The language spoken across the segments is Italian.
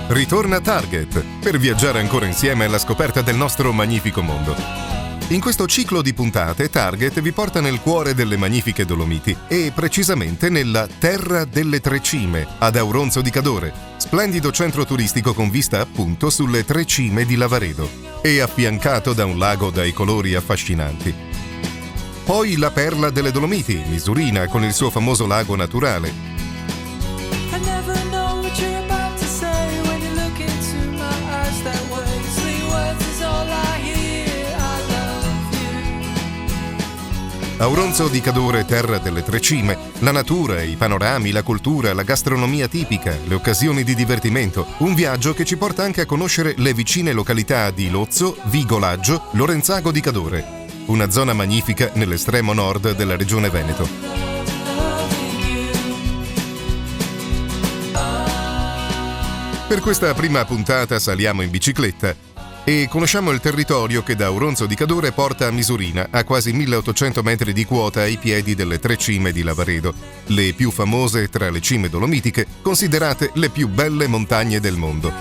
Ritorna Target per viaggiare ancora insieme alla scoperta del nostro magnifico mondo. In questo ciclo di puntate Target vi porta nel cuore delle magnifiche Dolomiti e precisamente nella Terra delle Tre Cime, ad Auronzo di Cadore, splendido centro turistico con vista appunto sulle Tre Cime di Lavaredo e affiancato da un lago dai colori affascinanti. Poi la perla delle Dolomiti, Misurina, con il suo famoso lago naturale. Auronzo di Cadore, terra delle Tre Cime, la natura, i panorami, la cultura, la gastronomia tipica, le occasioni di divertimento, un viaggio che ci porta anche a conoscere le vicine località di Lozzo, Vigolaggio, Lorenzago di Cadore, una zona magnifica nell'estremo nord della regione Veneto. Per questa prima puntata saliamo in bicicletta e conosciamo il territorio che da Auronzo di Cadore porta a Misurina, a quasi 1800 metri di quota ai piedi delle Tre Cime di Lavaredo, le più famose tra le cime dolomitiche, considerate le più belle montagne del mondo.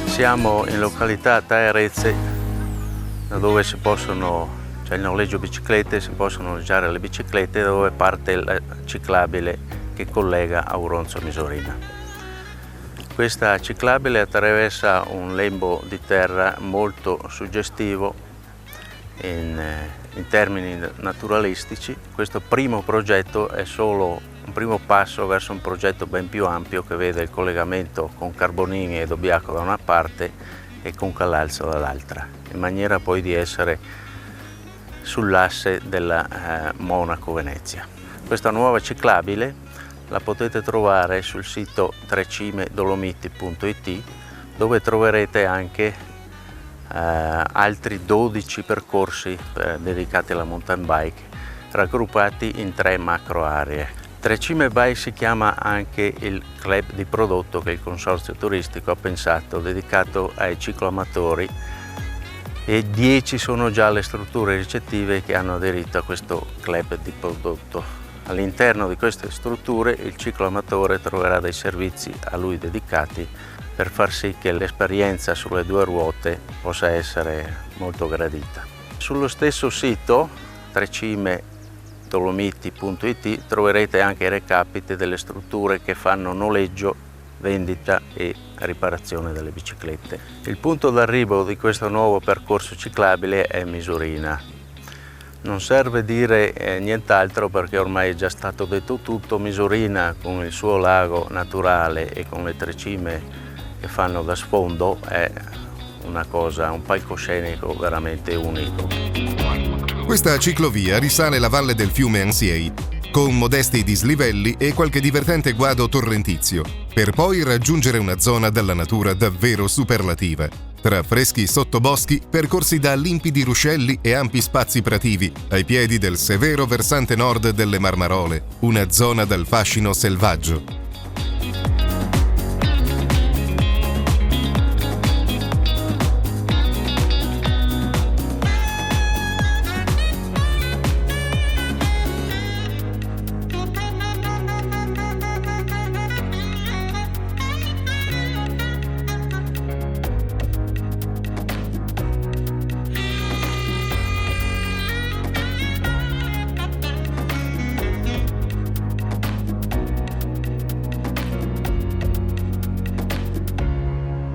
Siamo in località Taerezze, dove c'è il noleggio biciclette, si possono noleggiare le biciclette, dove parte il ciclabile che collega Auronzo a Misurina. Questa ciclabile attraversa un lembo di terra molto suggestivo in termini naturalistici. Questo primo progetto è solo un primo passo verso un progetto ben più ampio che vede il collegamento con Carbonini e Dobbiaco da una parte e con Calalzo dall'altra, in maniera poi di essere sull'asse della Monaco-Venezia. Questa nuova ciclabile la potete trovare sul sito trecimedolomiti.it, dove troverete anche altri 12 percorsi dedicati alla mountain bike, raggruppati in 3 macro aree. Tre Cime Bike si chiama anche il club di prodotto che il consorzio turistico ha pensato, dedicato ai cicloamatori, e 10 sono già le strutture ricettive che hanno aderito a questo club di prodotto. All'interno di queste strutture il cicloamatore troverà dei servizi a lui dedicati per far sì che l'esperienza sulle 2 ruote possa essere molto gradita. Sullo stesso sito trecimedolomiti.it troverete anche i recapiti delle strutture che fanno noleggio, vendita e riparazione delle biciclette. Il punto d'arrivo di questo nuovo percorso ciclabile è Misurina. Non serve dire nient'altro perché ormai è già stato detto tutto. Misurina, con il suo lago naturale e con le Tre Cime che fanno da sfondo, è una cosa, un palcoscenico veramente unico. Questa ciclovia risale la valle del fiume Ansiei, con modesti dislivelli e qualche divertente guado torrentizio, per poi raggiungere una zona dalla natura davvero superlativa. Tra freschi sottoboschi, percorsi da limpidi ruscelli e ampi spazi prativi, ai piedi del severo versante nord delle Marmarole, una zona dal fascino selvaggio.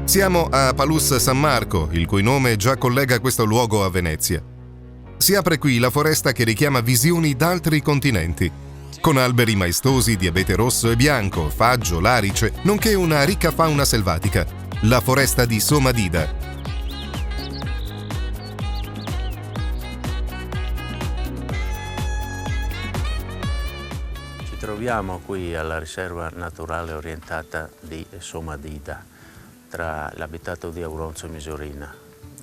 Siamo a Palus San Marco, il cui nome già collega questo luogo a Venezia. Si apre qui la foresta che richiama visioni da altri continenti, con alberi maestosi di abete rosso e bianco, faggio, larice, nonché una ricca fauna selvatica, la foresta di Somadida. Ci troviamo qui alla riserva naturale orientata di Somadida, tra l'abitato di Auronzo e Misurina.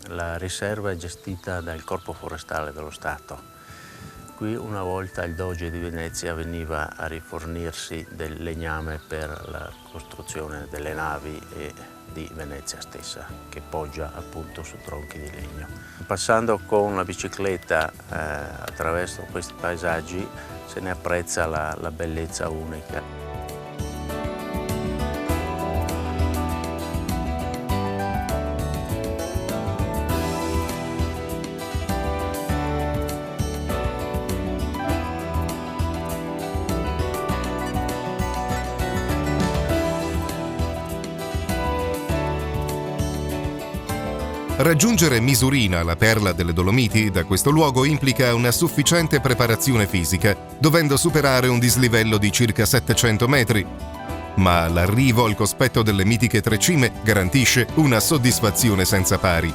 la riserva è gestita dal Corpo Forestale dello Stato. Qui una volta il Doge di Venezia veniva a rifornirsi del legname per la costruzione delle navi e di Venezia stessa, che poggia appunto su tronchi di legno. Passando con la bicicletta attraverso questi paesaggi se ne apprezza la bellezza unica. Raggiungere Misurina, la perla delle Dolomiti, da questo luogo implica una sufficiente preparazione fisica, dovendo superare un dislivello di circa 700 metri. Ma l'arrivo al cospetto delle mitiche Tre Cime garantisce una soddisfazione senza pari.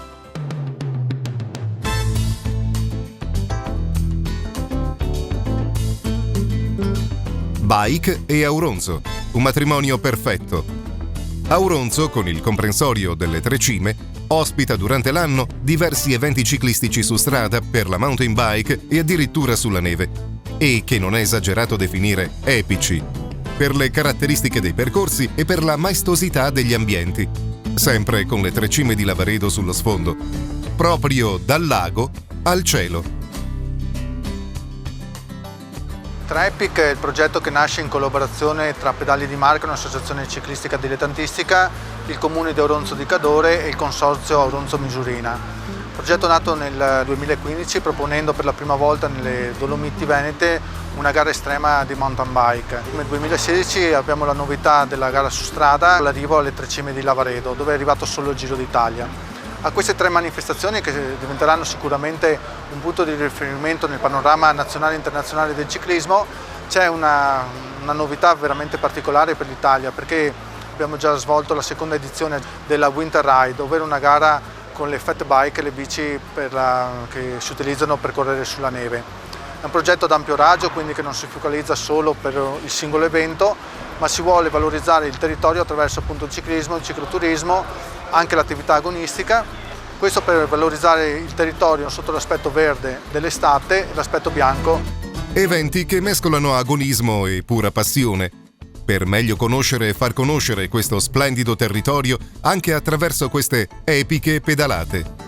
Bike e Auronzo, un matrimonio perfetto. Auronzo, con il comprensorio delle Tre Cime, ospita durante l'anno diversi eventi ciclistici su strada, per la mountain bike e addirittura sulla neve, e che non è esagerato definire epici, per le caratteristiche dei percorsi e per la maestosità degli ambienti, sempre con le Tre Cime di Lavaredo sullo sfondo, proprio dal lago al cielo. Trepic è il progetto che nasce in collaborazione tra Pedali di Marca, un'associazione ciclistica dilettantistica, il comune di Auronzo di Cadore e il consorzio Auronzo Misurina. Il progetto è nato nel 2015 proponendo per la prima volta nelle Dolomiti Venete una gara estrema di mountain bike. Nel 2016 abbiamo la novità della gara su strada, l'arrivo alle Tre Cime di Lavaredo, dove è arrivato solo il Giro d'Italia. A queste tre manifestazioni, che diventeranno sicuramente un punto di riferimento nel panorama nazionale e internazionale del ciclismo, c'è una novità veramente particolare per l'Italia, perché abbiamo già svolto la seconda edizione della Winter Ride, ovvero una gara con le fat bike e le bici che si utilizzano per correre sulla neve. È un progetto ad ampio raggio, quindi che non si focalizza solo per il singolo evento, ma si vuole valorizzare il territorio attraverso appunto il ciclismo, il cicloturismo, anche l'attività agonistica. Questo per valorizzare il territorio sotto l'aspetto verde dell'estate e l'aspetto bianco. Eventi che mescolano agonismo e pura passione, per meglio conoscere e far conoscere questo splendido territorio anche attraverso queste epiche pedalate.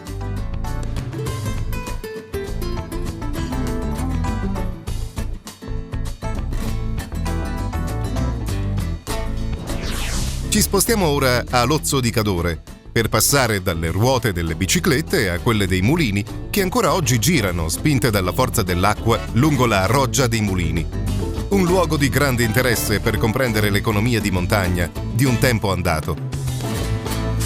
Ci spostiamo ora a Lozzo di Cadore, per passare dalle ruote delle biciclette a quelle dei mulini, che ancora oggi girano, spinte dalla forza dell'acqua, lungo la Roggia dei Mulini. Un luogo di grande interesse per comprendere l'economia di montagna di un tempo andato.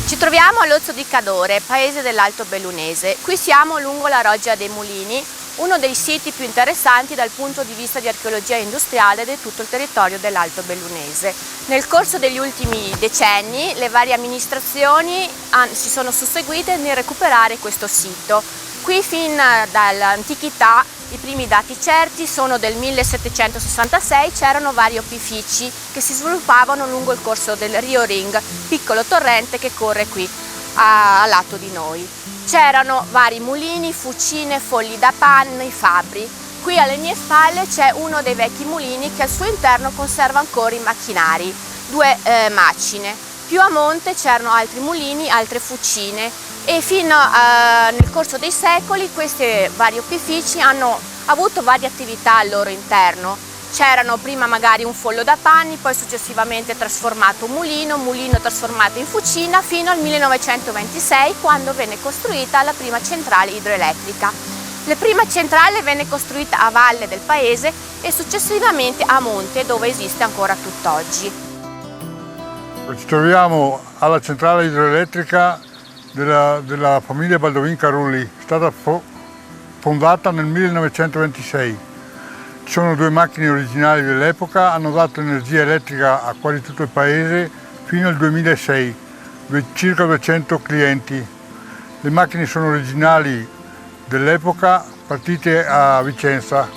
Ci troviamo a Lozzo di Cadore, paese dell'Alto Bellunese. Qui siamo lungo la Roggia dei Mulini, uno dei siti più interessanti dal punto di vista di archeologia industriale di tutto il territorio dell'Alto Bellunese. Nel corso degli ultimi decenni le varie amministrazioni si sono susseguite nel recuperare questo sito. Qui fin dall'antichità i primi dati certi sono del 1766, c'erano vari opifici che si sviluppavano lungo il corso del Rio Ring, piccolo torrente che corre qui a lato di noi. C'erano vari mulini, fucine, fogli da panni, fabbri. Qui alle mie spalle c'è uno dei vecchi mulini che al suo interno conserva ancora i macchinari, due macine. Più a monte c'erano altri mulini, altre fucine e fino nel corso dei secoli questi vari opifici hanno avuto varie attività al loro interno. C'erano prima magari un follo da panni, poi successivamente trasformato mulino trasformato in fucina fino al 1926 quando venne costruita la prima centrale idroelettrica. La prima centrale venne costruita a valle del paese e successivamente a monte dove esiste ancora tutt'oggi. Ci troviamo alla centrale idroelettrica della famiglia Baldovin Carulli, stata fondata nel 1926. Ci sono due macchine originali dell'epoca, hanno dato energia elettrica a quasi tutto il paese fino al 2006, circa 200 clienti. Le macchine sono originali dell'epoca, partite a Vicenza,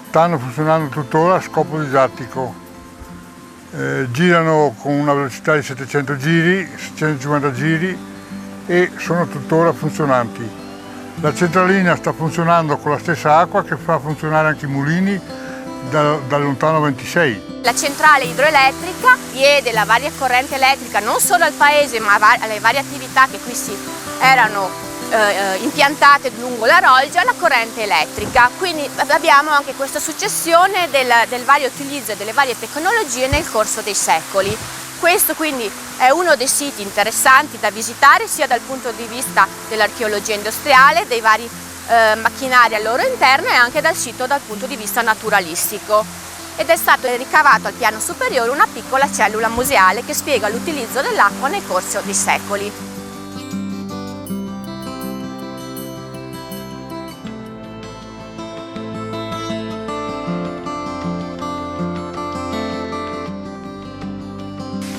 stanno funzionando tuttora a scopo didattico. Girano con una velocità di 700 giri, 750 giri e sono tuttora funzionanti. La centralina sta funzionando con la stessa acqua che fa funzionare anche i mulini dal lontano 26. La centrale idroelettrica diede la varia corrente elettrica non solo al paese ma alle varie attività che qui si erano impiantate lungo la Rolgia, la corrente elettrica. Quindi abbiamo anche questa successione del vario utilizzo delle varie tecnologie nel corso dei secoli. Questo quindi è uno dei siti interessanti da visitare sia dal punto di vista dell'archeologia industriale, dei vari macchinari al loro interno e anche dal sito dal punto di vista naturalistico. Ed è stato ricavato al piano superiore una piccola cellula museale che spiega l'utilizzo dell'acqua nel corso dei secoli.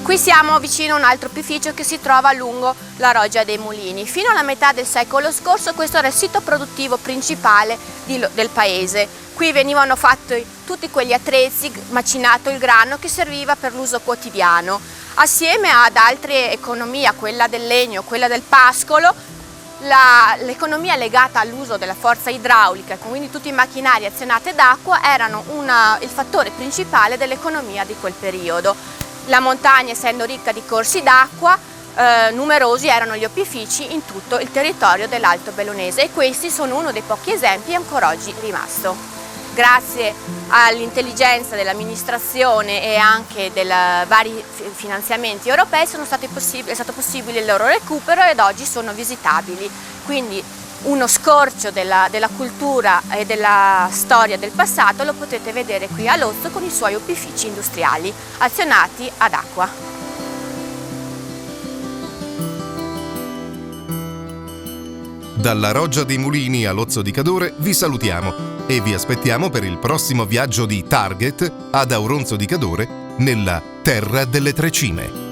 Qui siamo vicino a un altro opificio che si trova lungo la Roggia dei Mulini. Fino alla metà del secolo scorso questo era il sito produttivo principale del paese. Qui venivano fatti tutti quegli attrezzi, macinato il grano che serviva per l'uso quotidiano. Assieme ad altre economie, quella del legno, quella del pascolo, l'economia legata all'uso della forza idraulica, quindi tutti i macchinari azionati d'acqua, erano il fattore principale dell'economia di quel periodo. La montagna, essendo ricca di corsi d'acqua, numerosi erano gli opifici in tutto il territorio dell'Alto Bellunese e questi sono uno dei pochi esempi ancora oggi rimasto. Grazie all'intelligenza dell'amministrazione e anche dei vari finanziamenti europei è stato possibile il loro recupero ed oggi sono visitabili. Quindi uno scorcio della cultura e della storia del passato lo potete vedere qui a Lozzo con i suoi opifici industriali azionati ad acqua. Dalla Roggia dei Mulini a Lozzo di Cadore vi salutiamo e vi aspettiamo per il prossimo viaggio di Target ad Auronzo di Cadore nella Terra delle Tre Cime.